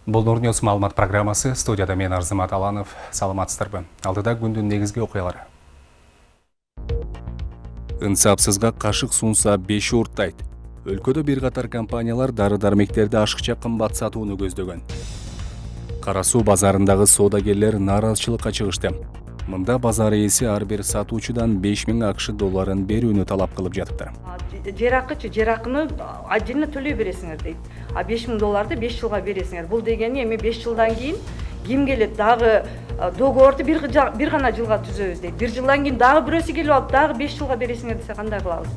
Бұл Нұрньюс маалымат программасы, студияда мен Арзымат Аланов, саламатсыздарбы. Алдыда күндүн негизги окуялары. Инсапсызга кашык сунса 5 урттайт. Өлкөдө бир катар компаниялар дары-дармектерди ашыкча кымбат сатууну көздөгөн. Кара суу базарындагы соодагерлер нааразычылыкка чыгышты. Мында базар ээси ар бир сатуучудан 5000 акш долларын берүүнү талап кылып жатыптыр. Жер акыны отдельно төлөй бересиңер дейт. 5000 долларды 5 жылга бересиңер. Бул дегени эми 5 жылдан кийин ким келет дагы договорду бир гана жылга түзөбүз дейт. 1 жылдан кийин дагы бирөөсү келип алып дагы 5 жылга бересиңер десе кандай кылабыз?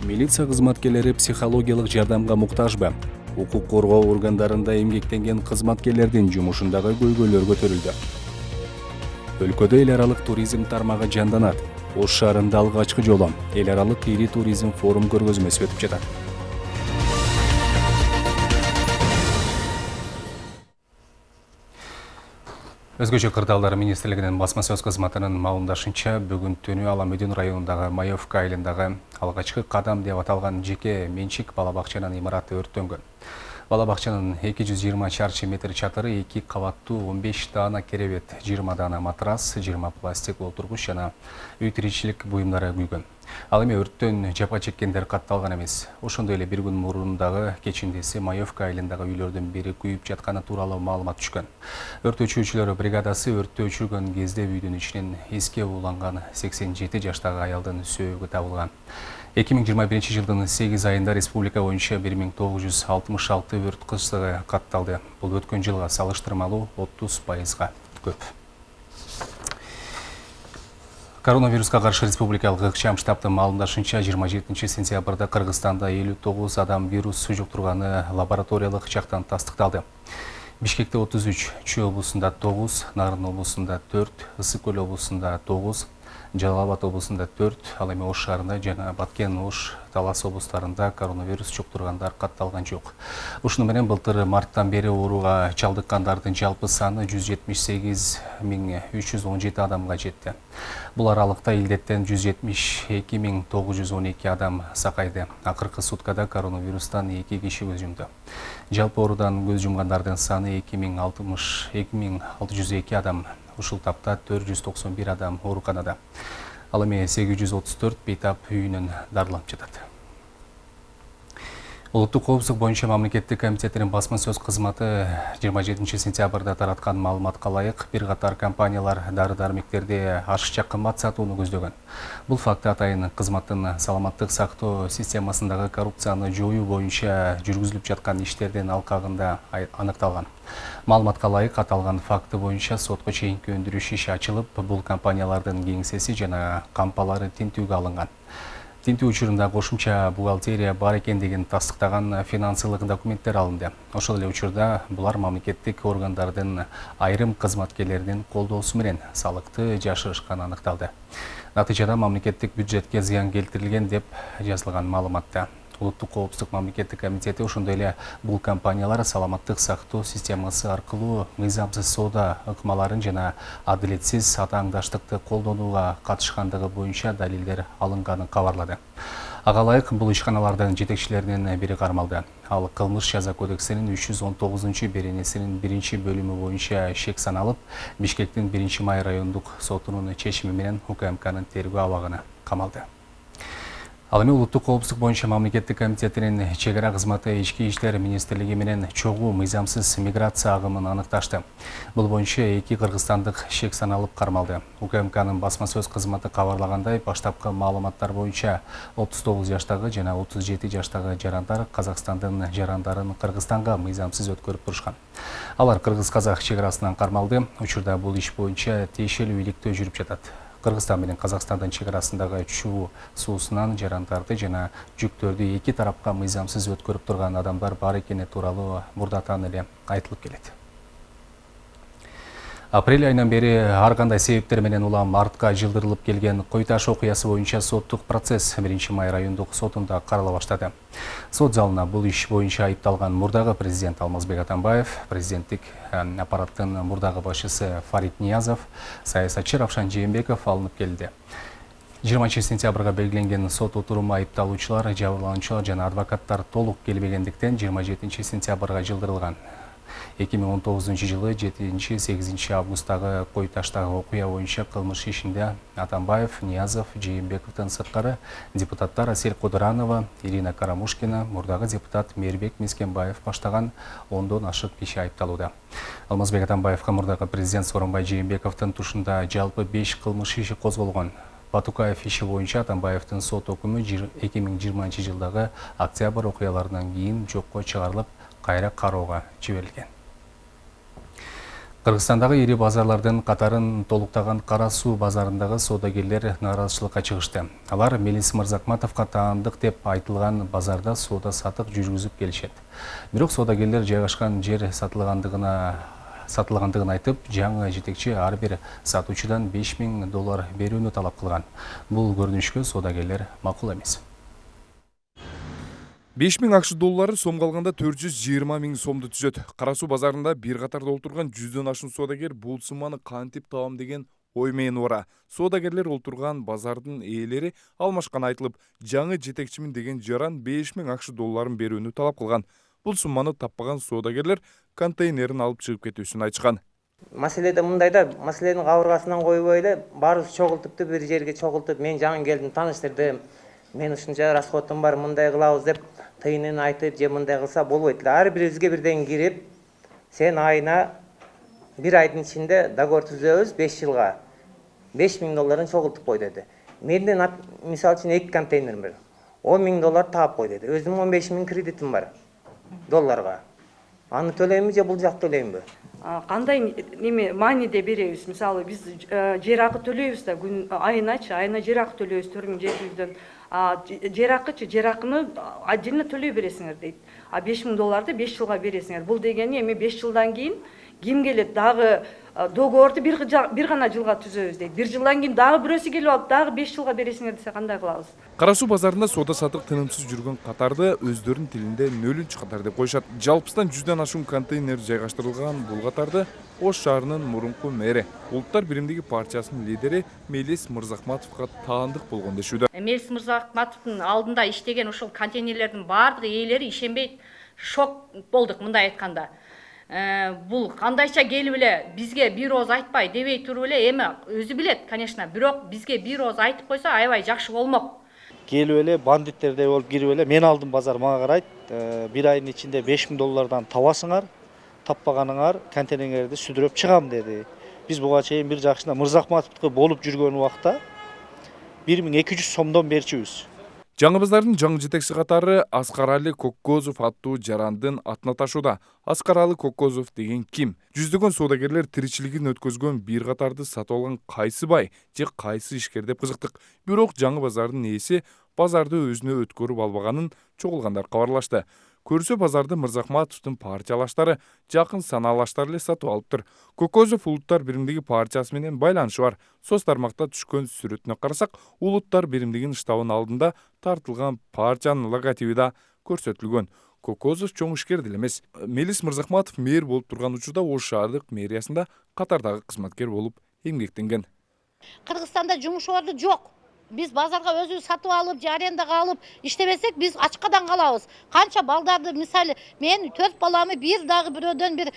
Милиция кызматкерлери психологиялык жардамга муктажбы? Укук коргоо органдарында эмгектенген кызматкерлердин жумушундагы көйгөйлөр көтөрүлдү. Өлкөдө эл аралык туризм тармагы жанданат. Ош шаарында алгачкы жолу эл аралык ири туризм форум көргөзмөсү өтүп жатат. Өзгөчө кырдаалдар министрлигинин басма сөз кызматынын маалымдашынча, бүгүн түнү Аламөдүн районундагы Маевка айылындагы алгачкы кадам деп аталган жеке менчик бала бакчанын имараты өрттөнгөн. Бала бакчанын 220 чарчы метр чатыры 2 кабаттуу 15 даана керебет, 20 даана матрас, 20 пластик олтургуч жана үй тиричилик буюмдары күйгөн. Ал эми өрттөн жапа чеккендер катталган эмес. Ошондой эле бир күн мурун дагы кечиндеси Маевка айылындагы үйлөрдүн бири күйүп жатканы тууралуу маалымат түшкөн. Өрт өчүрүүчүлөр бригадасы өрттү өчүргөн кезде үйдүн ичинен эске ууланган 87 жаштагы аялдын сөөгү табылган. 2021 жылдын 8 айында республика боюнча 1966 өрт кырсыгы катталды. Бул өткөн жылга салыштырмалуу 30%га көп. Коронавируска каршы республикалык ыкчам штабтын маалымдашынча 27 сентябрда Кыргызстанда 59 адам вирус жуктурганы лабораториялык жактан тастыкталды. Бишкекте 33, Чүй облусунда 9, Нарын облусунда 4, Ысык көл облусунда 9, Жалал Абад облусунда 4, ал эми Ош шаарында жана Баткен, Ош, Талас облустарында коронавирус жуктургандар катталган жок. Ушуну менен былтыр марттан бери ооруга чалдыккандардын жалпы саны 178 317 адамга жетти. Бул аралыкта илдеттен 172 912 адам сакайды. Акыркы суткада коронавирустан 2 киши көз жумду. Жалпы оорудан көз жумгандардын саны 2602 адам. Ушул тапта 491 адам ооруканада. Ал эми 834 бейтап үйүнөн дарыланып жатат. Улуттук коопсуздук боюнча мамлекеттик комитетинин басма сөз кызматы 27 сентябрда тараткан маалыматка ылайык бир катар компаниялар дары-дармектерди ашыкча кымбат сатууну көздөгөн. Бул факт атайын кызматтын саламаттык сактоо системасындагы коррупцияны жоюу боюнча жүргүзүлүп жаткан иштердин алкагында аныкталган. Маалыматка ылайык аталган факты боюнча сотко чейинки өндүрүш иши ачылып, бул компаниялардын кеңсеси жана кампалары тинтүүгө алынган. Тинтүү учурунда кошумча бухгалтерия бар экендигин тастыктаган финансылык документтер алынды. Ошол эле учурда булар мамлекеттик органдардын айрым кызматкерлеринин колдоосу менен салыкты жашырышканы аныкталды. Натыйжада мамлекеттик бюджетке зыян келтирилген деп жазылган маалыматта. Улуттук коопсуздук мамлекеттик комитети ошондой эле бул компаниялар саламаттык сактоо системасы аркылуу мыйзамсыз соода ыкмаларын жана адилетсиз атааңдаштыкты колдонууга катышкандыгы боюнча далилдер алынганын кабарлады. Ага ылайык бул ишканалардын жетекчилеринин бири кармалды. Ал кылмыш жаза кодексинин 319 беренесинин 1-бөлүмү боюнча шек саналып, Бишкектин 1-Май райондук сотунун чечими менен УКМКнын тергөө абагына камалды. Ал эми улуттук коопсуздук боюнча мамлекеттик комитетинин чек-ара кызматы ички иштер министрлиги менен чогуу мыйзамсыз миграция агымын аныкташты. Бул боюнча 2 кыргызстандык шек саналып кармалды. УКМКнын басма сөз кызматы кабарлагандай, баштапкы маалыматтар боюнча 39 жаштагы жана 37 жаштагы жарандар Казакстандын жарандарын Кыргызстанга мыйзамсыз өткөрүп турушкан. Алар кыргыз-казак чек-арасынан кармалды. Учурда бул иш боюнча тиешелүү иликтөө жүрүп жатат. Кыргызстан менен Казакстандын чек-арасындагы Чуу суусунан жарандарды жана жүктөрдү эки тарапка мыйзамсыз өткөрүп турган адамдар бар экени тууралуу мурдатан эле айтылып келет. Апрель айынан бери ар кандай себептер менен улам артка жылдырылып келген Кой Таш окуясы боюнча соттук процесс 1-Май райондук сотунда карала баштады. Сот залына бул иш боюнча айыпталган мурдагы президент Алмазбек Атамбаев, президенттик аппараттын мурдагы башчысы Фарид Ниязов, саясатчы Равшан Жээнбеков алынып келди. 20 сентябрга белгиленген сот отуруму айыпталуучулар, жабырлануучулар жана адвокаттар толук келбегендиктен 27 сентябрга жылдырылган. 2019 жылы 7-8 августтагы кой таштагы окуя боюнча кылмыш ишинде Атамбаев, Ниязов, Жээнбековдон сырткары депутаттар Асель Кудыранова, Ирина Карамушкина, мурдагы депутат Мээрбек Мескенбаев баштаган 10дон ашык киши айыпталууда. Алмазбек Атамбаевга мурдагы президент Сооронбай Жээнбековдун тушунда жалпы 5 кылмыш иши козголгон. Батукаев иши боюнча Атамбаевдин сот өкүмү 2020 жылдагы октябрь окуяларынан кийин жокко чыгарылып, кайра кароого жиберилген. Кыргызстандагы ири базарлардын катарын толуктаган Кара Суу базарындагы соодагерлер нааразычылыкка чыгышты. Алар Мелис Мырзакматовго таандык деп айтылган базарда соода сатык жүргүзүп келишет. Бирок соодагерлер жайгашкан жер сатылгандыгын айтып, жаңы жетекчи ар бир сатуучудан $5000 берүүнү талап кылган. Бул көрүнүшкө соодагерлер макул эмес. $5000 сомго алганда 420 000 сомду түзөт. Кара Суу базарында бир катарда олтурган 100дөн ашуун соодагер бул сумманы кантип табам деген ой менен бара. Соодагерлер олтурган базардын ээлери алмашкан айтылып, жаңы жетекчимин деген жаран $5000 берүүнү талап кылган. Бул сумманы таппаган соодагерлер контейнерин алып чыгып кетүүсүн айтышкан. Маселеде мындайда, маселенин кабыргасынан койбой эле баарыбыз чогултупту бир жерге чогултуп, мен жаңы келдим, тааныштырдым. Мен ушунча расходум бар, мындай кылабыз деп тыйынын айтып, же мындай кылса болбойт эле. Ар бирибизге бирден кирип, сен айына бир айдын ичинде договор түзөбүз 5 жылга. $5000 чогултуп кой деди. Менден мисалы үчүн 2 контейнер бар. $10,000 таап кой деди. Өзүм 15.000 кредитим бар долларга. Аны төлөймү же бул жак төлөймү? Кандай неме мааниде беребиз? Мисалы биз жер акы төлөйбүз да айына жер акы төлөйбүз 4700дөн. Жер акыны отдельно төлөй бересиңер дейт. $5000 5 жылга бересиңер. Бул дегени эми 5 жылдан кийин ким келет дагы договорду бир гана жылга түзөбүз дейт. 1 жылдан кийин дагы бирөөсү келип алып дагы 5 жылга бересиңер десе кандай кылабыз? Кара Суу базарында соода сатык тынымсыз жүргөн катарды өздөрүнүн тилинде 0 катар деп коюшат. Жалпысынан 100дөн ашуун контейнер жайгаштырылган бул катарды Ош шаарынын мурунку мэри, Улуттар биримдиги партиясынын лидери Мелис Мырзакматовго таандык болгон дешүүдө. Мелис Мырзакматовдун алдында иштеген ошол контейнерлердин баардык ээлери ишенбейт. Шок болдук мындай айтканда. Бул кандайча келип эле бизге бир ооз айтпай дебей туруп эле эми өзү билет, конечно, бирок бизге бир ооз айтып койсо аябай жакшы болмок. Келип эле бандиттердей болуп кирип эле мен алдым базар мага карайт. Бир айдын ичинде $5000 табасыңар, таппаганыңар контейнерлерди сүдүрөп чыгам деди. Биз буга чейин бир жакшына Мырзакматовдук болуп жүргөн убакта 1200 сомдон берчүбүз. Жаңы базардын жаңы жетекчи катары Аскарали Коккозов аттуу жарандын атына ташууда. Аскарали Коккозов деген ким? Жүздөгөн соодагерлер тиричилигин өткөзгөн бир катарды сатып алган кайсы бай же кайсы ишкер деп кызыктык. Бирок жаңы базардын ээси базарды өзүнө өткөрүп албаганын чогулгандар кабарлашты. Көрсө базарды Мырзакматовдун партиялаштары, жакын санаалаштары эле сатып алыптыр. Коккозов Улуттар биримдиги партиясы менен байланышы бар. Соц тармакта түшкөн сүрөтүнө карасак, Улуттар биримдигинин штабынын алдында тартылган партиянын логотиби да көрсөтүлгөн. Коккозов чоң ишкер деле эмес. Мелис Мырзакматов мэр болуп турган учурда Ош шаардык мэриясында катардагы кызматкер болуп эмгектенген. Кыргызстанда жумуш орду жок. Биз базарга өзүбүз сатып алып, же арендага алып иштебесек, биз ачкадан калабыз. Канча балдарды, мисалы, мен 4 баламы бир дагы бирөөдөн бир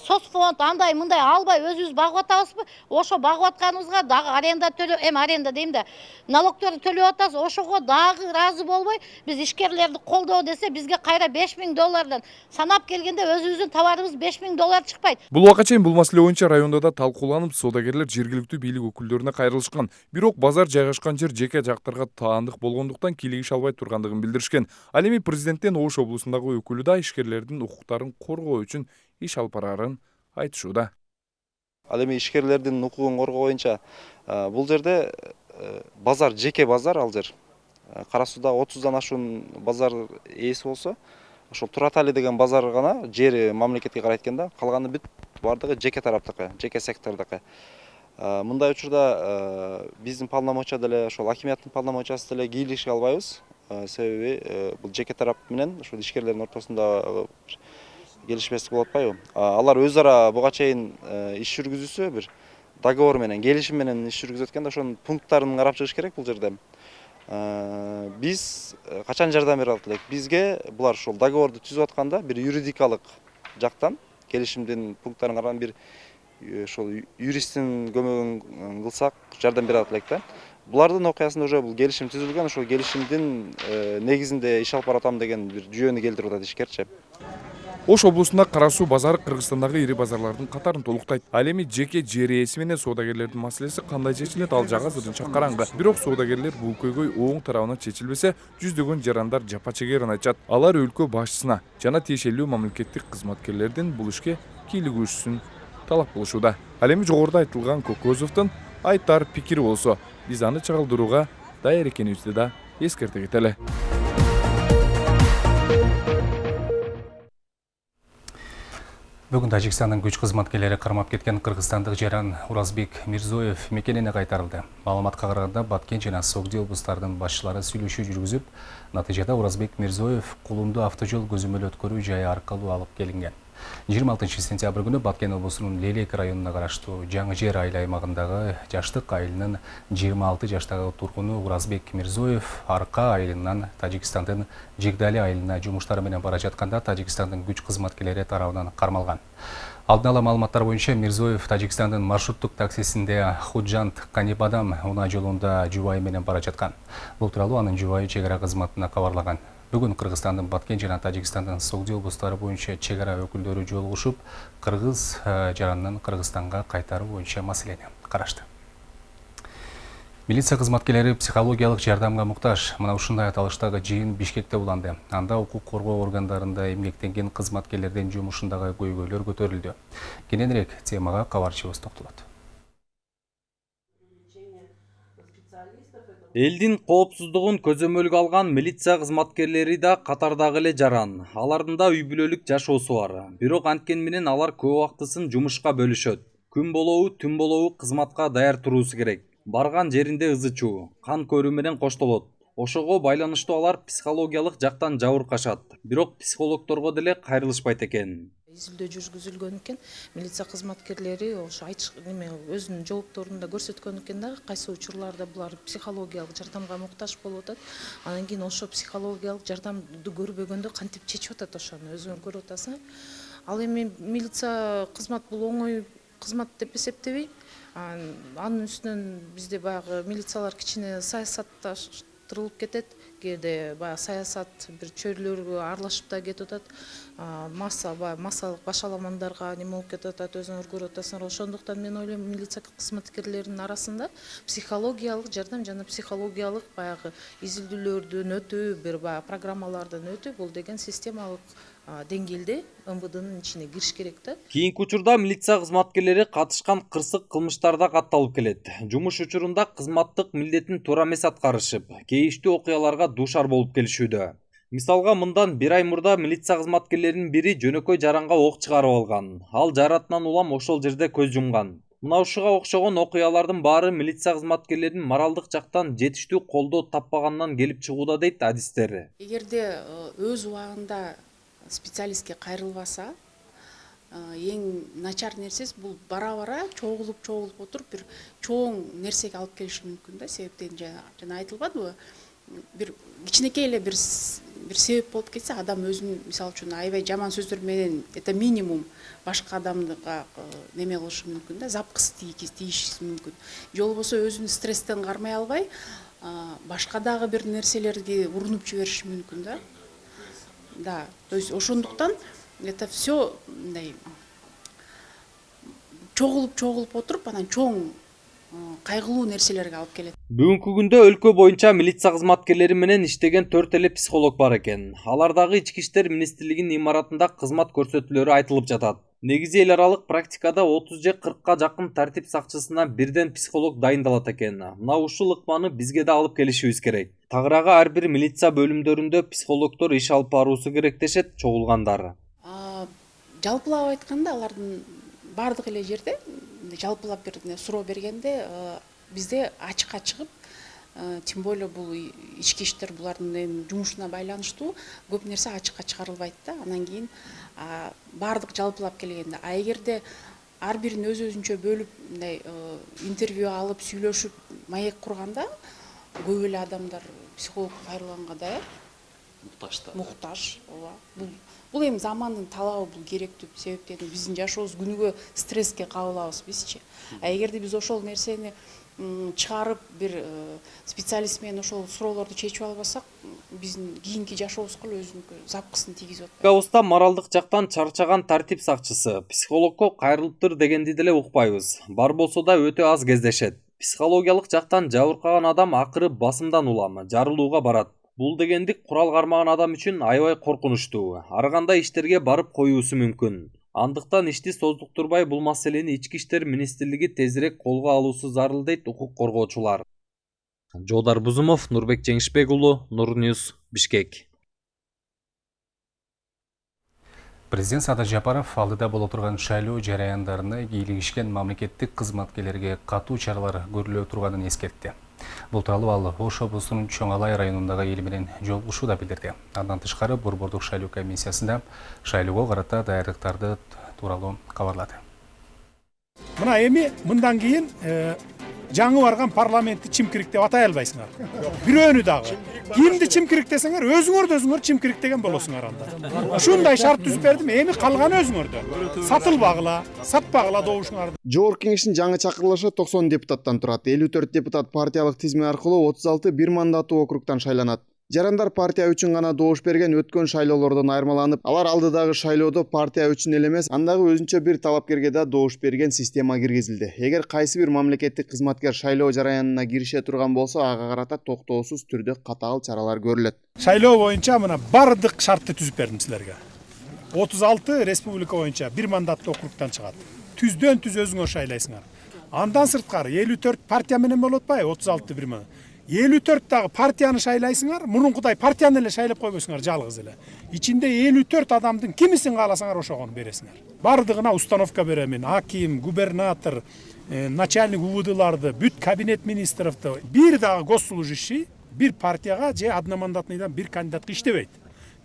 соцфонд андай мындай албай өзүбүз багып атабызбы? Ошо багып атканыбызга дагы аренда төлөп, аренда дейм да, налогторду төлөп атабыз. Ошого дагы ыраазы болбой, биз ишкерлерди колдоо десе, бизге кайра $5000 санап келгенде өзүбүздүн товарыбыз $5000 чыкпайт. Бул убакка чейин бул маселе боюнча райондо да талкууланып, соодагерлер жергиликтүү бийлик өкүлдөрүнө кайрылышкан. Бирок базар жайгашкан жер жеке жактарга таандык болгондуктан кийлигише албай тургандыгын билдиришкен. Ал эми президенттен Ош облусундагы өкүлү да ишкерлердин укуктарын коргоо үчүн иш алып барарын айтышууда. Ал эми ишкерлердин укугун коргоо боюнча бул жерде базар жеке базар ал жер. Кара Сууда 30дан ашуун базар ээси болсо, ошол Туратали деген базар гана жери мамлекетке карайт экен да, калганы бүт бардыгы жеке тараптыкы, жеке сектордукы. Мындай учурда биздин полномочия деле, ошол акимияттын полномочиясы деле кийлигише албайбыз. Себеби бул жеке тарап менен ошол ишкерлердин ортосунда келишпестик болуп атпайбы? Алар өз ара буга чейин иш жүргүзүүсү бир договор менен, келишим менен иш жүргүзүп атканда ошонун пункттарын карап чыгыш керек бул жерде. Биз качан жардам бере алат элек? Бизге булар ошол договорду түзүп атканда бир юридикалык жактан келишимдин пункттарын караган бир ошол юристтин көмөгүн кылсак жардам бере алат элек да. Булардын окуясында уже бул келишим түзүлгөн, ошол келишимдин негизинде иш алып баратам деген бир жүйөнү келтирип атат ишкерчи. Ош облусунда Кара Суу базары Кыргызстандагы ири базарлардын катарын толуктайт. Ал эми жеке жер ээси менен соодагерлердин маселеси кандай чечилет, ал жагы азырынча караңгы. Бирок соодагерлер бул көйгөй оң тарабынан чечилбесе, жүздөгөн жарандар жапа чегерин айтышат. Алар өлкө башчысына жана тиешелүү мамлекеттик кызматкерлердин бул ишке кийлигүүсүн талап кылышууда. Ал эми жогоруда айтылган Кокозовдун айтар пикири болсо, биз аны чыгалдырууга даяр экенибизди да эскерте кетели. Бүгін Тажикстандын күч кызматкерлери кармап кеткен кыргызстандык жаран Уразбек Мирзоев мекенине кайтарылды. Маалыматка караганда Баткен жана Согди облустарынын башчылары сүйлөшүү жүргүзүп, натыйжада Уразбек Мирзоев Кулумду автожол көзөмөл өткөрүү жайы аркылуу алып келинген. 26 сентябрь күнү Баткен облусунун Лелек районуна караштуу Жаңы Жер айыл аймагындагы Жаштык айылынын 26 жаштагы тургуну Уразбек Мирзоев Арка айылынан Тажикстандын Жигдали айылына жумуштары менен бара жатканда Тажикстандын күч кызматкерлери тарабынан кармалган. Алдын ала маалыматтар боюнча Мирзоев Тажикстандын маршруттук таксисинде Худжант Канибадам унаа жолунда жубайы менен бара жаткан. Бул тууралуу анын жубайы чек ара кызматына кабарлаган. Бүгүн Кыргызстандын Баткен жана Тажикстандын Согди облустары боюнча чек ара өкүлдөрү жолугушуп, кыргыз жаранын Кыргызстанга кайтаруу боюнча маселени карашты. Милиция кызматкерлери психологиялык жардамга муктаж. Мына ушундай аталыштагы жыйын Бишкекте уланды. Анда укук коргоо органдарында эмгектенген кызматкерлердин жумушундагы көйгөйлөр көтөрүлдү. Кененирээк темага кабарчыбыз токтолот. Элдин коопсуздугун көзөмөлгө алган милиция кызматкерлери да катардагы эле жаран. Алардын да үй бүлөлүк жашоосу бар. Бирок анткени менен алар көп убактысын жумушка бөлүшөт. Күн болобу, түн болобу кызматка даяр туруусу керек. Барган жеринде ызычуу, кан көрүү менен коштолот. Ошого байланыштуу алар психологиялык жактан жабыркашат. Бирок психологторго деле кайрылышпайт экен. Изилдөө жүргүзүлгөн экен, милиция кызматкерлери ошо өзүнүн жоопторунда көрсөткөн экен да, кайсы учурларда булар психологиялык жардамга муктаж болуп атат. Анан кийин ошо психологиялык жардамды көрбөгөндө кантип чечип атат ошону өзүңөр көрүп атасыңар. Ал эми милиция кызмат бул оңой кызмат деп эсептебейм. Анын үстүнөн бизде баягы милициялар кичине саясатташтырылып кетет. Кээде баягы саясат бир чөйрөлөргө аралашып да кетип атат. Массалык башаламандарга неме болуп кетип атат, өзүңөр көрүп атасыңар. Ошондуктан мен ойлойм, милиция кызматкерлеринин арасында психологиялык жардам жана психологиялык баягы изилдөөлөрдөн өтүү, бир баягы программалардан өтүү, бул деген системалык деңгээлде МВДнын ичине кириш керек да. Кийинки учурда милиция кызматкерлери катышкан кырсык кылмыштарда катталып келет. Жумуш учурунда кызматтык милдетин туура эмес аткарышып, кейиштүү окуяларга дуушар болуп келишүүдө. Мисалга, мындан 1 ай мурда милиция кызматкерлеринин бири жөнөкөй жаранга ок чыгарып алган. Ал жаратынан улам ошол жерде көз жумган. Мына ушуга окшогон окуялардын баары милиция кызматкерлеринин моралдык жактан жетиштүү колдоо таппагандан келип чыгууда дейт адистер. Эгерде өз убагында специалистке кайрылбаса, эң начар нерсеси бул бара-бара чогулуп отуруп бир чоң нерсеге алып келиши мүмкүн да. Себептен жана айтылбадыбы? Бир кичинекей эле бир себеп болуп кетсе, адам өзүн мисалы үчүн аябай жаман сөздөр менен, это минимум, башка адамга неме кылышы мүмкүн да, запкысы тийиши мүмкүн. Же болбосо өзүн стресстен кармай албай, башка дагы бир нерселерге урунуп жибериши мүмкүн да. Да, то есть ошондуктан это все мындай чогулуп отуруп, анан чоң кайгылуу нерселерге алып келет. Бүгүнкү күндө өлкө боюнча милиция кызматкерлери менен иштеген 4 эле психолог бар экен. Алардагы Ички иштер министрлигинин имаратында кызмат көрсөтүүлөрү айтылып жатат. Негизи эл аралык практикада 30 же 40ка жакын тартип сакчысына бирден психолог дайындалат экен. Мына ушул ыкманы бизге да алып келишибиз керек. Тагыраагы ар бир милиция бөлүмдөрүндө психологдор иш алып баруусу керек дешет чогулгандар. Жалпылап айтканда, алардын бардык эле жерде жалпылап бир суроо бергенде бизде ачыкка чыгып, тем более бул ички иштер булардын жумушуна байланыштуу көп нерсе ачыкка чыгарылбайт да. Анан кийин бардык жалпылап келгенде, эгерде ар бирин өзүнчө бөлүп мындай интервью алып сүйлөшүп маек курганда, көп эле адамдар психолог кайрылганга даяр. муктаж. ооба. Бул эми замандын талабы, бул керектүү себептен биздин жашообуз күнүгө стресске кабылабыз бизчи. А эгерде биз ошол нерсени чыгарып бир специалист менен ошол суроолорду чечип албасак, биздин кийинки жашообузга өзүнүн запкысын тийгизип атат. Кабуста моралдык жактан чарчаган тартип сакчысы психологко кайрылыптыр дегенди деле укпайбыз. Бар болсо да өтө аз кездешет. Психологиялык жактан жабыркаган адам акыры басымдан улам, жарылууга барат. Бул дегенди курал кармаган адам үчүн аябай коркунучтуу. Ар кандай иштерге барып коюусу мүмкүн. Андыктан ишти создуктурбай бул маселени Ички иштер министрлиги тезирээк колго алуусу зарыл дейт укук коргоочулар. Жоодар Бузумов, Нурбек Жеңишбек уулу, Нур-Ньюс, Бишкек. Президент Садыр Жапаров алдыда боло турган шайлоо жараяндарына кийлигишкен мамлекеттик кызматкерлерге катуу чаралар көрүлө турганын эскертти. Бул тууралуу ал Ош облусунун Чоң Алай районундагы эл менен жолугушууда билдирди. Андан тышкары Борбордук шайлоо комиссиясында шайлоого карата даярдыктарды тууралуу кабарлады. Мына эми мындан кийин жаңы барган парламентти чимкирик деп атай албайсыңар. Бирөөнү дагы. Кимди чимкирик десеңер, өзүңөр чимкирик деген болосуңар анда. Ушундай шарт түзүп бердим, эми калганы өзүңөрдө. Сатылбагыла, сатпагыла добушуңарды. Жогорку кеңештин жаңы чакырылышы 90 депутаттан турат. 54 депутат партиялык тизме аркылуу 36 бир мандаттуу округтан шайланат. Жарандар партия үчүн гана добуш берген өткөн шайлоолордон айырмаланып, алар алдыдагы шайлоодо партия үчүн эле эмес, андагы өзүнчө бир талапкерге да добуш берген система киргизилди. Эгер кайсы бир мамлекеттик кызматкер шайлоо жараянына кирише турган болсо, ага карата токтоосуз түрдө катаал чаралар көрүлөт. Шайлоо боюнча мына бардык шартты түзүп бердим силерге. 36 республика боюнча бир мандаттуу округтан чыгат. Түздөн түз өзүңөр шайлайсыңар. Андан сырткары 54 партия менен болуп атпайбы? 36 бир мандат. 54 дагы партияны шайлайсыңар, мурункудай партияны эле шайлап койбойсуңар жалгыз эле. Ичинде 54 адамдын кимисин кааласаңар ошогону бересиңер. Бардыгына установка беремин, аким, губернатор, начальник УВДларды, бүт кабинет министровду, бир дагы госслужащий бир партияга же одномандатныйдан бир кандидатка иштебейт.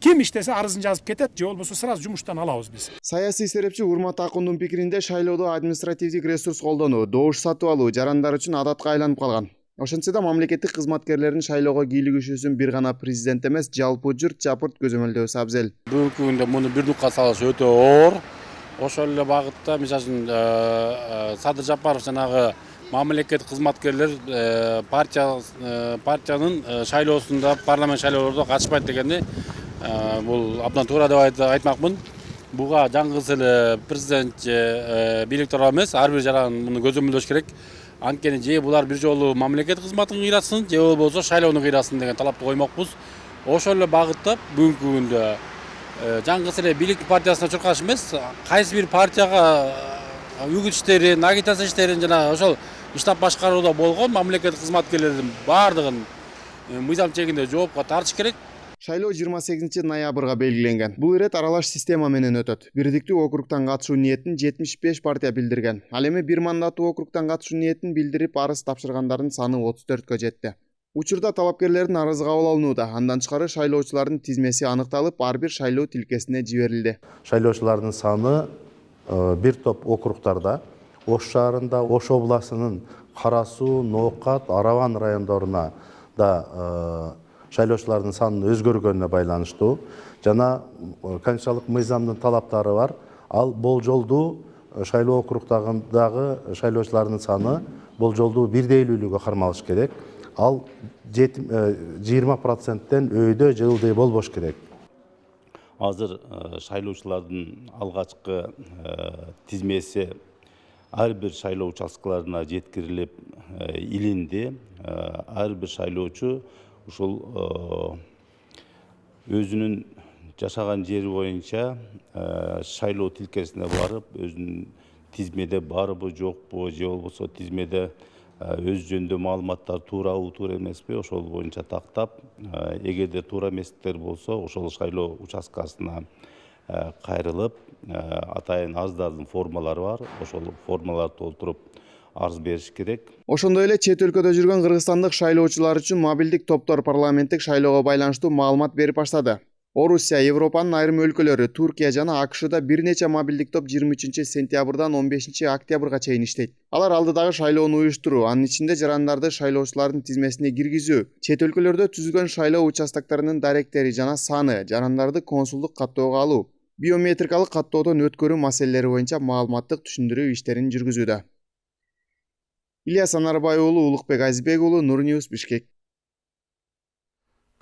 Ким иштесе арызын жазып кетет, же болбосо сразу жумуштан алабыз биз. Саясий серепчи Урмат Акундун пикиринде шайлоодо административдик ресурс колдонуу, добуш сатып алуу жарандар үчүн адатка айланып калган. Ошентсе да мамлекеттик кызматкерлердин шайлоого кийлигишүүсүн бир гана президент эмес, жалпы журт жапырт көзөмөлдөбү абзел. Бүгүнкү күндө муну бир нукка салыш өтө оор. Ошол эле багытта мисалы үчүн Садыр Жапаров жанагы мамлекеттик кызматкерлер партиянын шайлоосунда, парламент шайлоолордо катышпайт дегенди бул абдан туура деп айтмакмын. Буга жаңгыз эле президент же бийликтер эмес, ар бир жаран муну көзөмөлдөш керек. Анткени же булар бир жолу мамлекет кызматын кыйрасын, же болбосо шайлоону кыйрасын деген талапты коймокпуз. Ошол эле багытта бүгүнкү күндө жаңгыз эле бийликтин партиясына чуркаш эмес, кайсы бир партияга үгүт иштерин, агитация иштерин жана ошол штаб башкарууда болгон мамлекет кызматкерлердин баардыгын мыйзам чегинде жоопко тартыш керек. Шайлоо 28 ноябрга белгиленген. Бул ирет аралаш система менен өтөт. Бирдиктүү округтан катышуу ниетин 75 партия билдирген. Ал эми бир мандаттуу округтан катышуу ниетин билдирип арыз тапшыргандардын саны 34кө жетти. Учурда талапкерлердин арызы кабыл алынууда. Андан тышкары шайлоочулардын тизмеси аныкталып, ар бир шайлоо тилкесине жиберилди. Шайлоочулардын саны бир топ округтарда, Ош шаарында, Ош областынын Кара Суу, Ноокат, Араван райондоруна да шайлоочулардын санынын өзгөргөнүнө байланыштуу жана конституциялык мыйзамдын талаптары бар. Ал болжолдуу шайлоо округдагы шайлоочулардын саны болжолдуу бирдейлүүлүгү кармалыш керек. Ал 20%тен өйдө жылдый болбош керек. Азыр шайлоочулардын алгачкы тизмеси ар бир шайлоо участкаларына жеткирилип илинди. Ар бир шайлоочу ушул өзүнүн жашаган жери боюнча шайлоо тилкесине барып, өзүнүн тизмеде барбы, жокпу, же болбосо тизмеде өз жөнүндө маалыматтар туурабы, туура эмеспи, ошол боюнча тактап, эгерде туура эместер болсо, ошол шайлоо участкасына кайрылып, атайын арыздардын формалары бар, ошол формаларды толтуруп арыз бериш керек. Ошондой эле чет өлкөдө жүргөн кыргызстандык шайлоочулар үчүн мобилдик топтор парламенттик шайлоого байланыштуу маалымат берип баштады. Орусия, Европанын айрым өлкөлөрү, Туркия жана АКШда бир нече мобилдик топ 23 сентябрдан 15 октябрга чейин иштейт. Алар алдыдагы шайлоону уюштуруу, анын ичинде жарандарды шайлоочулардын тизмесине киргизүү, чет өлкөлөрдө түзүлгөн шайлоо участоктарынын даректери жана саны, жарандарды консулдук каттоого алуу, биометрикалык каттоодон өткөрүү маселелери боюнча маалыматтык түшүндүрүү иштерин жүргүзүүдө. Ильяс Анарбай уулу, Улукбек Азизбек уулу, Нурньюз, Бишкек.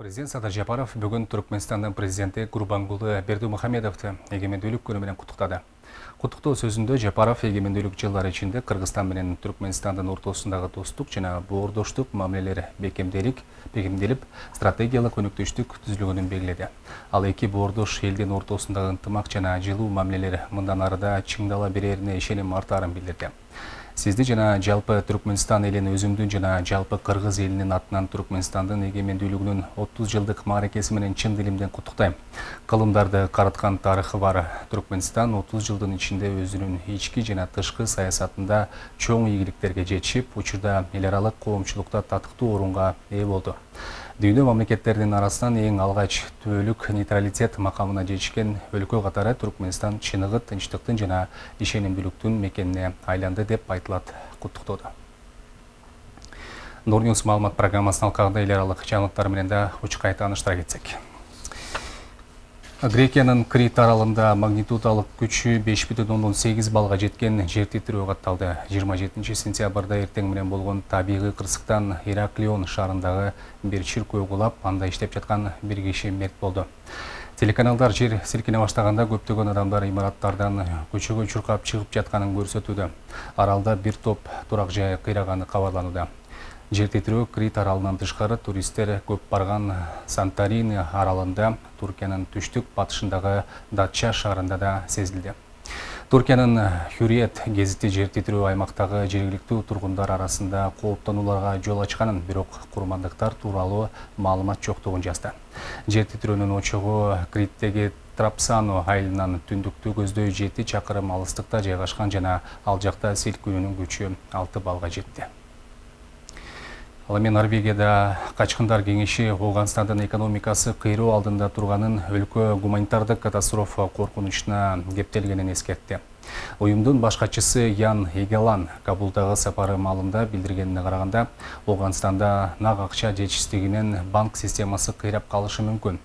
Президент Садыр Жапаров бүгін Түркменстанның президенті Гурбангулы Бердімухамедовты егемендүүлүк күнү менен куттуктады. Куттуктоо сөзүндө Жапаров егемендүүлүк жылдары ичинде Кыргызстан менен Түркменстандын ортосундагы достук жана боордоштук мамилелер бекемделип, стратегиялык өнөктөштүк түзүлгөнүн белгиледи. Ал эки боордош элдин ортосундагы ынтымак жана жылуу мамилелер мындан арыда чыңдала берерине ишеним артаарын билдирди. Сизди жана жалпы Түркменстан элин өзүмдүн жана жалпы Кыргыз элинин атынан Түркменстандын эгемендүүлүгүнүн 30 жылдык мааракеси менен чын дилимден куттуктайм. Кылымдарды карыткан тарыхы бар Түркменстан 30 жылдын ичинде өзүнүн ички жана тышкы саясатында чоң ийгиликтерге жетишип, учурда эл аралык коомчулукта татыктуу орунга ээ болду. Дүйнө мамлекеттеринин арасынан эң алгач түбөлүк нейтралитет макамына жетишкен өлкө катары Түркменстан чыныгы тынчтыктын жана ишенимдүүлүктүн мекенине айланды деп айтылат куттуктоодо. Нурньюз маалымат программасынын алкагында эл аралык жаңылыктар менен да учкай тааныштыра кетсек. Грекиянын Крит аралында магнитудалык күчү 5,8 балга жеткен жер титирөө катталды. 27 сентябрда эртең менен болгон табигый кырсыктан Ираклион шаарындагы бир чиркөө кулап, анда иштеп жаткан бир киши мерт болду. Телеканалдар жер силкине баштаганда көптөгөн адамдар имараттардан көчөгө чуркап чыгып жатканын көрсөтүүдө. Аралда бир топ турак жай кыйраганы кабарланууда. Жер титирөө Крит аралынан тышкары туристтер көп барган Санторини аралында, Туркиянын түштүк батышындагы Датча шаарында да сезилди. Туркиянын Hürriyet гезити жер титирөө аймактагы жергиликтүү тургундар арасында кооптонууларга жол ачканын, бирок курмандыктар тууралуу маалымат жоктугун жазды. Жер титирөөнүн очогу Криттеги Трапсано айылынан түндүктү көздөй 7 чакырым алыстыкта жайгашкан жана ал жакта силкүүнүн күчү 6 балга жетти. Ал эми Норвегияда качкындар кеңеши Ауганстандын экономикасы кыйроо алдында турганын, өлкө гуманитардык катастрофа коркунучуна кептелгенин эскертти. Уюмдун баш катчысы Ян Егелан Кабулдагы сапары маалында билдиргенине караганда, Ауганстанда нак акча жетишсиздигинен банк системасы кыйрап калышы мүмкүн.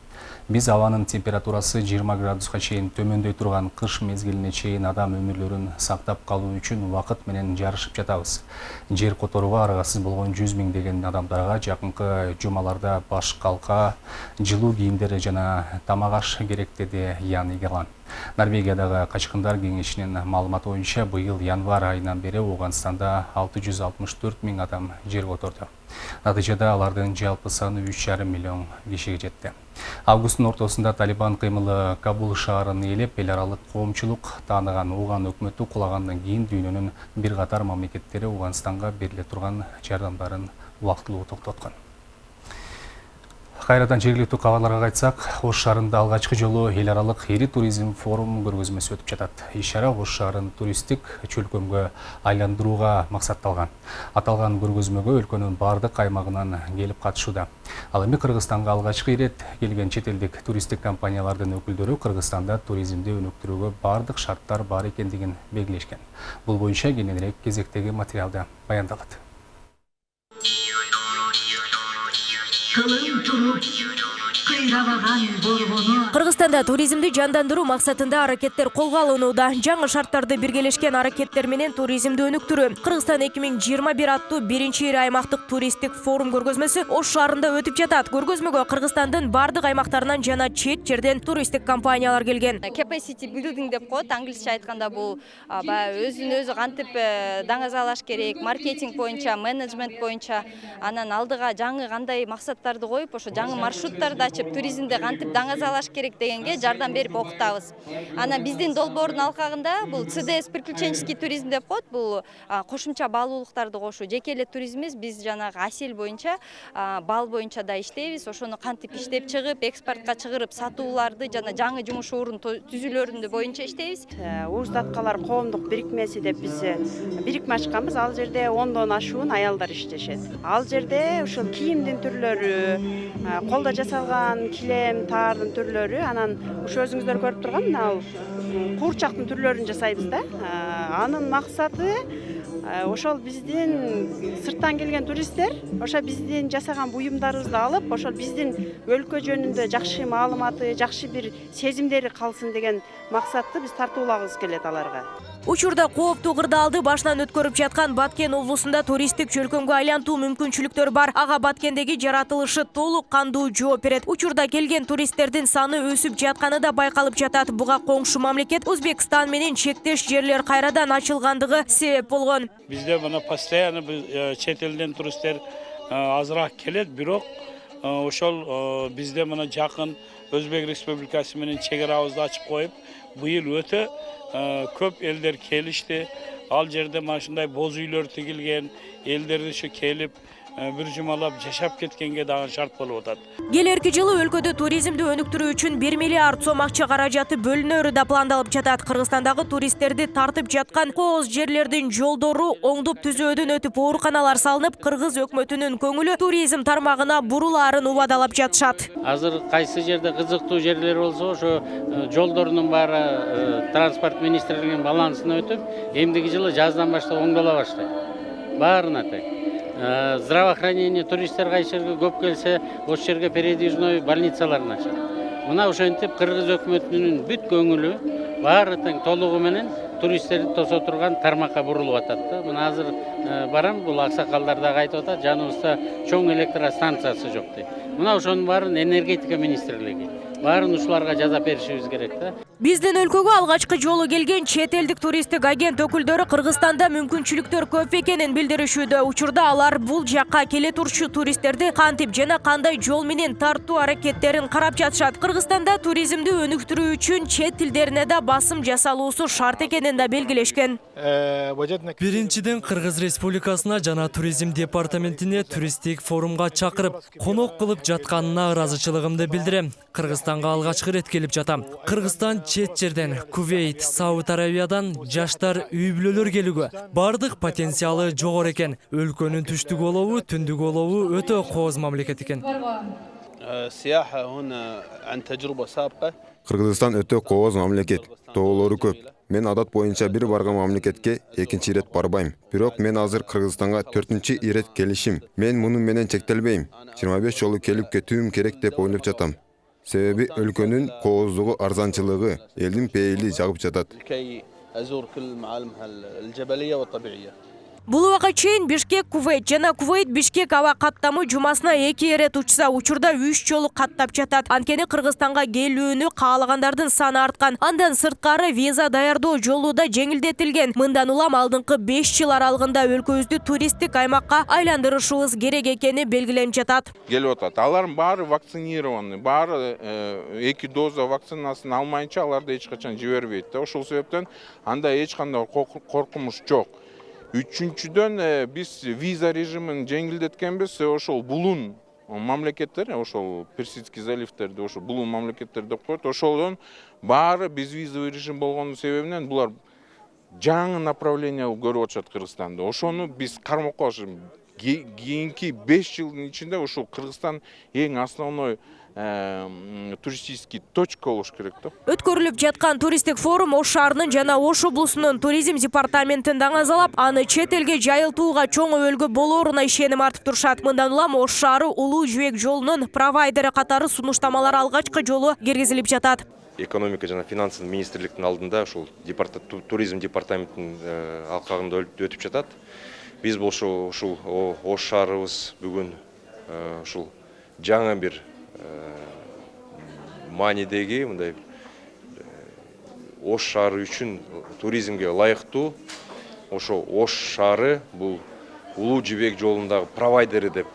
Биз абанын температурасы 20 градуска чейин төмөндөй турган кыш мезгилине чейин адам өмүрлөрүн сактап калуу үчүн убакыт менен жарышып жатабыз. Жер которууга аргасыз болгон 100 миңдеген адамдарга жакынкы жумаларда баш калка, жылуу кийимдер жана тамак аш керек, деди Ян Егелан. Норвегиядагы качкындар кеңешинин маалыматы боюнча быйыл январь айынан бери Ауганстанда 664 миң адам жер которду. Натыйжада алардын жалпы саны 3,5 миллион кишиге жетти. Августтун ортосунда Талибан кыймылы Кабул шаарын ээлеп, эл аралык коомчулук тааныган Ауган өкмөтү кулагандан кийин дүйнөнүн бир катар мамлекеттери Ауганстанга бериле турган жардамдарын убактылуу токтоткон. Кайрадан жергиликтүү кабарларга кайтсак, Ош шаарында алгачкы жолу эл аралык ири туризм форум көргөзмөсү өтүп жатат. Иш-чара Ош шаарын туристтик чөлкөмгө айландырууга максатталган. Аталган көргөзмөгө өлкөнүн бардык аймагынан келип катышууда. Ал эми Кыргызстанга алгачкы ирет келген чет элдик туристтик компаниялардын өкүлдөрү Кыргызстанда туризмди өнүктүрүүгө бардык шарттар бар экендигин белгилешкен. Бул боюнча кененирээк кезектеги материалда баяндалат. Кыргызстанда туризмди жандандыруу максатында аракеттер колго алынууда. Жаңы шарттарды биргелешкен аракеттер менен туризмди өнүктүрүү. Кыргызстан 2021 аттуу биринчи ири аймактык туристтик форум көргөзмөсү Ош шаарында өтүп жатат. Көргөзмөгө Кыргызстандын бардык аймактарынан жана чет жерден туристтик компаниялар келген. Capacity building деп коет, англисче айтканда бул өзүн өзү кантип даңазалаш керек, маркетинг боюнча, менеджмент боюнча, анан алдыга жаңы кандай максаттарды коюп, ошо жаңы маршруттарды ачып, туризмде кантип даңазалаш керек дегенге жардам берип окутабыз. Анан биздин долбоордун алкагында бул CDS приключенческий туризм деп коет, бул кошумча баалуулуктарды кошуу. Жеке эле туризмибиз, биз жанагы асил боюнча, бал боюнча да иштейбиз. Ошону кантип иштеп чыгып, экспортко чыгарып, сатууларды жана жаңы жумуш орун түзүлөрүндө боюнча иштейбиз. Уз таткалар коомдук бирикмеси деп биз бирикме ачканбыз. Ал жерде 10дон ашуун аялдар иштешет. Ал жерде ушул кийимдин түрлөрү, колдо жасалган куурчактын килем таардын түрлөрү, анан ушу өзүңүздөр көрүп турган мына куурчактын түрлөрүн жасайбыз да. Анын максаты ошол биздин сырттан келген туристтер ошо биздин жасаган буюмдарыбызды алып, ошол биздин өлкө жөнүндө жакшы маалыматы, жакшы бир сезимдери калсын деген максатты биз тартуулагыбыз келет аларга. Учурда кооптуу кырдаалды башынан өткөрүп жаткан Баткен облусунда туристтик чөлкөмгө айлантуу мүмкүнчүлүктөр бар. Ага Баткендеги жаратылышы толук кандуу жооп берет. Учурда келген туристтердин саны өсүп жатканы да байкалып жатат. Буга коңшу мамлекет Өзбекстан менен чектеш жерлер кайрадан ачылгандыгы себеп болгон. Бизде мына постоянно чет элден туристтер азыраак келет, бирок ошол бизде мына жакын Өзбек Республикасы менен чек-арабызды ачып коюп, быйыл өтө көп элдер келишти. Ал жерде mana shunday боз үйлөр тигилген, элдерди ушу келип бир жумалап жашап кеткенге дагы шарт болуп атат. Келерки жылы өлкөдө туризмди өнүктүрүү үчүн 1 миллиард сом акча каражаты бөлүнөрү да пландалып жатат. Кыргызстандагы туристтерди тартып жаткан кооз жерлердин жолдору оңдоп түзөөдөн өтүп, ооруканалар салынып, кыргыз өкмөтүнүн көңүлү туризм тармагына бурулаарын убадалап жатышат. Азыр кайсы жерде кызыктуу жерлер болсо, ошо жолдордун баары транспорт министрлигинин балансына өтүп, эмдиги жылы жаздан баштап оңдола баштайт. Баарына тең. Здравоохранение туристтер кайсы жерге көп келсе, ошол жерге передвижной больницаларын ачат. Мына ошентип кыргыз өкмөтүнүн бүт көңүлү баары тең толугу менен туристтерди тосо турган тармакка бурулуп атат да. Мына азыр барам, бул аксакалдар дагы айтып атат, жаныбызда чоң электростанциясы жок дейт. Мына ошонун баарын энергетика министрлиги баарын ушуларга жазап беришибиз керек да. Биздин өлкөгө алгачкы жолу келген чет элдик туристтик агент өкүлдөрү Кыргызстанда мүмкүнчүлүктөр көп экенин билдиришүүдө. Учурда алар бул жакка келе турчу туристтерди кантип жана кандай жол менен тартуу аракеттерин карап жатышат. Кыргызстанда туризмди өнүктүрүү үчүн чет тилдерине да басым жасалуусу шарт экенин да белгилешкен. Биринчиден Кыргыз Республикасына жана туризм департаментине туристтик форумга чакырып, конок кылып жатканына ыраазычылыгымды билдирем. Кыргызстанга алгачкы ирет келип жатам. Кыргызстан чет жерден, Кувейт, Сауд Аравиядан жаштар үй-бүлөлөр келүүгө бардык потенциалы жогору экен. Өлкөнүн түштүк олобу, түндүк олобу өтө кооз мамлекет экен. Кыргызстан өтө кооз мамлекет, тоолору көп. Мен адат боюнча бир барган мамлекетке экинчи ирет барбайм. Бирок мен азыр Кыргызстанга 4-чү ирет келишим. Мен мунун менен чектелбейм. 25 жолу келип кетүүм керек деп ойлоп жатам. Себеби өлкөнүн кооздугу, арзанчылыгы элдин пейили жагып жатат. Бул убакка чейин Бишкек Кувейт жана Кувейт Бишкек аба каттамы жумасына 2 ирет учса, учурда 3 жолу каттап жатат. Анткени Кыргызстанга келүүнү каалагандардын саны арткан. Андан сырткары виза даярдоо жолу да жеңилдетилген. Мындан улам алдыңкы 5 жыл аралыгында өлкөбүздү туристтик аймакка айландырышыбыз керек экени белгиленип жатат. Келип атат. Алар баары вакцинированы, баары 2 доза вакцинасын алмайынча аларды эч качан жибербейт. Ошол себептен анда эч кандай коркунуч жок. Үчүнчүдөн биз виза режимин жеңилдеткенбиз, ошол булун мамлекеттер, ошол Персидский заливтерди, ошол булун мамлекеттер деп коет. Ошолдон баары биз визовый режим болгон себебинен булар жаңы направление көрүп атышат Кыргызстанда. Ошону биз кармакка алышыбыз. Кийинки 5 жылдын ичинде ошол Кыргызстан эң основной туристический точка болуш керек да. Өткөрүлүп жаткан туристик форум Ош шаарынын жана Ош облусунун туризм департаментин даңазалап, аны чет элге жайылтууга чоң өбөлгө болооруна ишеним артып турушат. Мындан улам Ош шаары Улуу Жибек жолунун провайдери катары сунуштамалар алгачкы жолу киргизилип жатат. Экономика жана финансы министрликтин алдында ушул туризм департаментинин алкагында өтүп жатат. Биз ушул Ош шаарыбыз бүгүн ушул жаңа бир маанидеги мындай Ош шаары үчүн туризмге ылайыктуу ошо Ош шаары бул Улуу Жибек жолундагы провайдери деп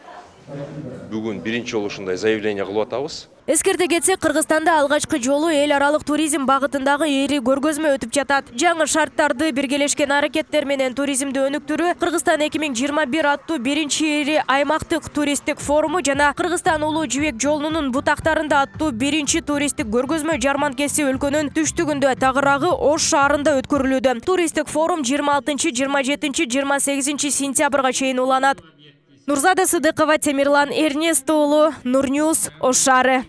бүгүн биринчи жолу ушундай заявление кылып атабыз. Эскерте кетсек, Кыргызстанда алгачкы жолу эл аралык туризм багытындагы эри көргөзмө өтүп жатат. Жаңы шарттарды биргелешкен аракеттер менен туризмди өнүктүрүү, Кыргызстан 2021 аттуу биринчи эри аймактык туристтик форуму жана Кыргызстан Улуу Жибек жолунун бутактарында аттуу биринчи туристтик көргөзмө жарманкеси өлкөнүн түштүгүндө тагыраагы Ош шаарында өткөрүлүүдө. Туристтик форум 26, 27, 28 сентябрга чейин уланат. Нурзада Сыдыкова, Темирлан Эрнест уулу, Нур Ньюс, Ош шаары.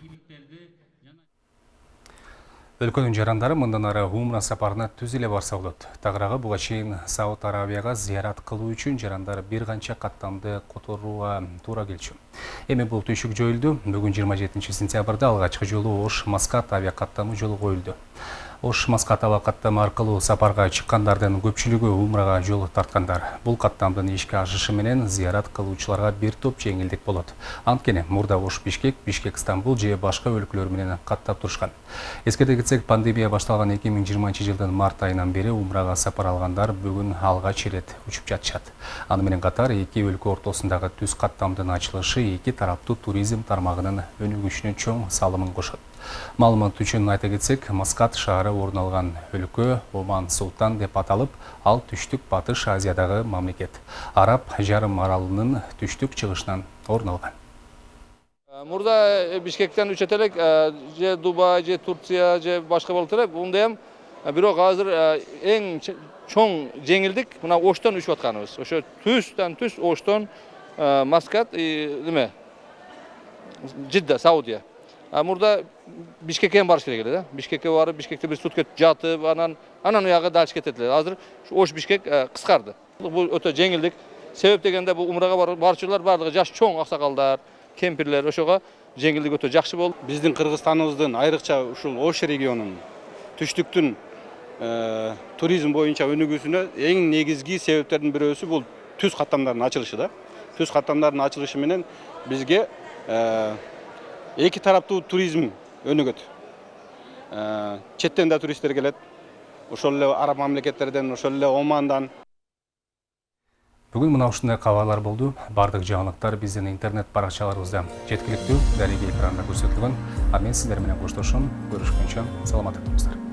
Өлкөнүн жарандары мындан ары умра сапарына түз эле барса болот. Тагыраагы буга чейин Сауд Арабияга зыярат кылуу үчүн жарандар бир канча каттамды которууга туура келчү. Эми бул түйшүк жоюлду. Бүгүн 27 сентябрда алгачкы жолу Ош-Маскат авиа каттамы жолу коюлду. Ош-Маскат авиа каттамы аркылуу сапарга чыккандардын көпчүлүгү умрага жол тарткандар. Бул каттамдын ишке ашышы менен зыярат кылуучуларга бир топ жеңилдик болот. Анткени мурда Ош-Бишкек, Бишкек-Стамбул же башка өлкөлөр менен каттап турушкан. Эскерте кетсек, пандемия башталган 2020 жылдын март айынан бери умрага сапар алгандар бүгүн алгач ирет учуп жатышат. Аны менен катар эки өлкө ортосундагы түз каттамдын ачылышы эки тараптуу туризм тармагынын өнүгүшүнө чоң салымын кошот. Маалымат үчүн айта кетсек, Маскат шаары орун алган өлкө Оман Султан деп аталып, ал түштүк батыш Азиядагы мамлекет. Араб жарым аралынын түштүк чыгышынан орун алган. Мурда Бишкектен үчөтелек же Дубай, же Турция, же башка болуп элек. Мундайым бирок азыр эң чоң жеңилдик мына Оштон учуп атканыбыз. Ошо түстөн түз Оштон Маскат неме? Жидда, Саудия. Мурда Бишкекке барыш керек эле да. Бишкекке барып, Бишкекте бир сутка жатып, анан уягы дальше кетет эле. Азыр Ош Бишкек кыскарды. Бул өтө жеңилдик. Себеп дегенде бул умрага барчылар бардыгы жаш чоң аксакалдар, кемпирлер, ошого жеңилдик өтө жакшы болду. Биздин Кыргызстаныбыздын айрыкча ушул Ош регионунун түштүктүн туризм боюнча өнүгүүсүнө эң негизги себептердин бирөөсү бул түз каттамдардын ачылышы да. Түз каттамдардын ачылышы менен бизге эки тараптуу туризм өнүгөт. Четтен да туристтер келет. Ошол эле араб мамлекеттерден, ошол эле Омандан. Бүгүн мына ушундай кабарлар болду. Бардык жаңылыктар биздин интернет баракчаларыбызда жеткиликтүү. Дареги экранда көрсөтүлгөн. А мен сиздер менен коштошом. Көрүшкөнчө саламатта туруңуздар.